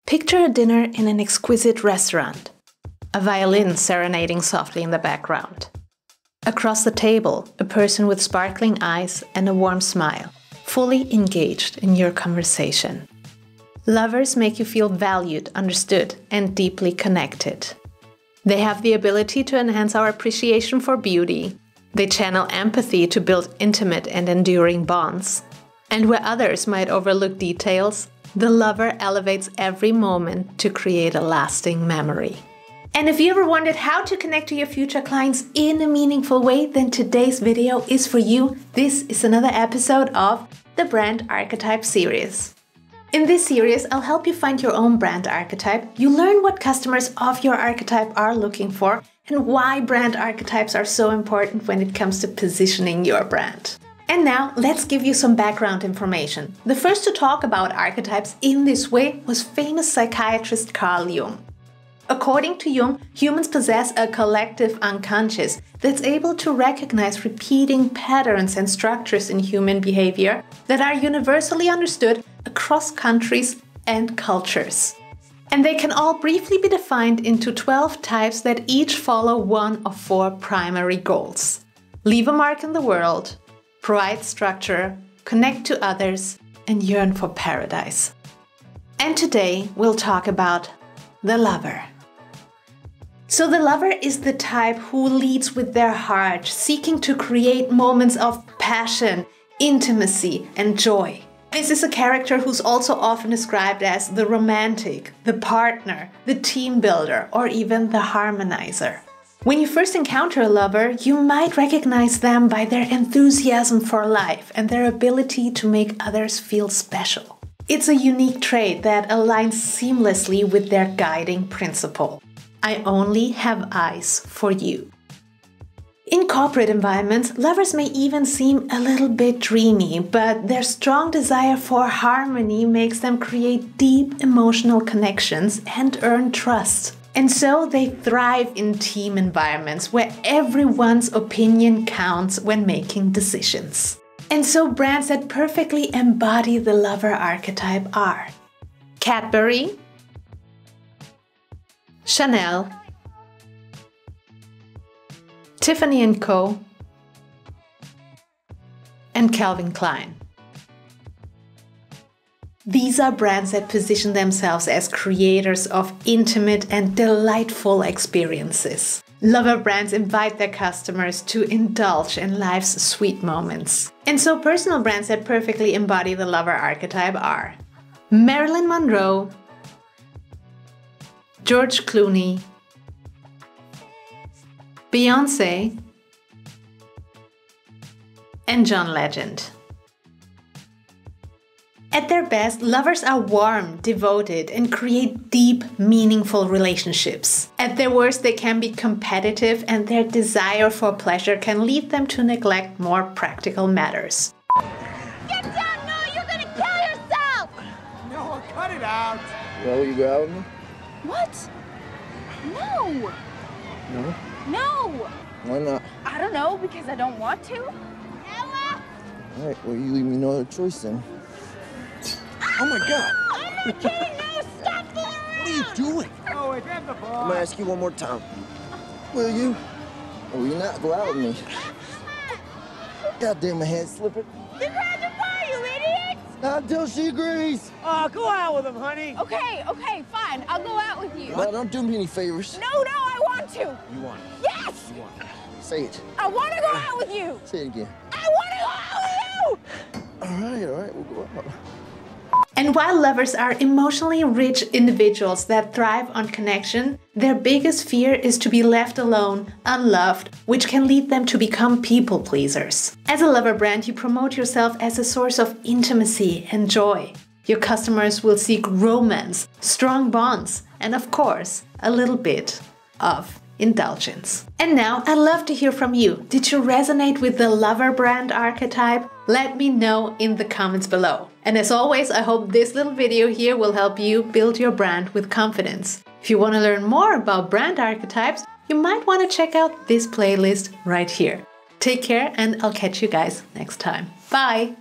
Picture a dinner in an exquisite restaurant. A violin serenading softly in the background. Across the table, a person with sparkling eyes and a warm smile, fully engaged in your conversation. Lovers make you feel valued, understood, and deeply connected. They have the ability to enhance our appreciation for beauty. They channel empathy to build intimate and enduring bonds. And where others might overlook details, the lover elevates every moment to create a lasting memory. And if you ever wondered how to connect to your future clients in a meaningful way, then today's video is for you. This is another episode of the Brand Archetype series. In this series, I'll help you find your own brand archetype. You learn what customers of your archetype are looking for and why brand archetypes are so important when it comes to positioning your brand. And now, let's give you some background information. The first to talk about archetypes in this way was famous psychiatrist Carl Jung. According to Jung, humans possess a collective unconscious that's able to recognize repeating patterns and structures in human behavior that are universally understood across countries and cultures. And they can all briefly be defined into 12 types that each follow one of 4 primary goals. Leave a mark in the world, provide structure, connect to others, and yearn for paradise. And today we'll talk about the lover. So the lover is the type who leads with their heart, seeking to create moments of passion, intimacy, and joy. This is a character who's also often described as the romantic, the partner, the team builder, or even the harmonizer. When you first encounter a lover, you might recognize them by their enthusiasm for life and their ability to make others feel special. It's a unique trait that aligns seamlessly with their guiding principle. I only have eyes for you. In corporate environments, lovers may even seem a little bit dreamy, but their strong desire for harmony makes them create deep emotional connections and earn trust. And so they thrive in team environments where everyone's opinion counts when making decisions. And so brands that perfectly embody the lover archetype are Cadbury, Chanel, Tiffany & Co, and Calvin Klein. These are brands that position themselves as creators of intimate and delightful experiences. Lover brands invite their customers to indulge in life's sweet moments. And so personal brands that perfectly embody the lover archetype are Marilyn Monroe, George Clooney, Beyoncé, and John Legend. At their best, lovers are warm, devoted, and create deep, meaningful relationships. At their worst, they can be competitive, and their desire for pleasure can lead them to neglect more practical matters. Get down! No, you're gonna kill yourself! No, cut it out! Well, will you go out with me? What? No! No? No! Why not? I don't know, because I don't want to. Ella! All right, well, you leave me no other choice then. Oh my God! I'm not kidding! No, stop fooling around! What are you doing? Oh, wait, grab the ball. I'm gonna ask you one more time. Will you? Or will you not go out with me? God damn, my hand's slipping. Then grab the bar, you idiot! Not until she agrees. Oh, go out with him, honey. Okay, fine. I'll go out with you. Well, don't do me any favors. No, I want to. You want it? Yes! You want it? Say it. I want to go out with you. Say it again. I want to go out with you! All right, we'll go out. And while lovers are emotionally rich individuals that thrive on connection, their biggest fear is to be left alone, unloved, which can lead them to become people pleasers. As a lover brand, you promote yourself as a source of intimacy and joy. Your customers will seek romance, strong bonds, and of course, a little bit of indulgence. And now, I'd love to hear from you. Did you resonate with the lover brand archetype? Let me know in the comments below. And as always, I hope this little video here will help you build your brand with confidence. If you want to learn more about brand archetypes, you might want to check out this playlist right here. Take care, and I'll catch you guys next time. Bye!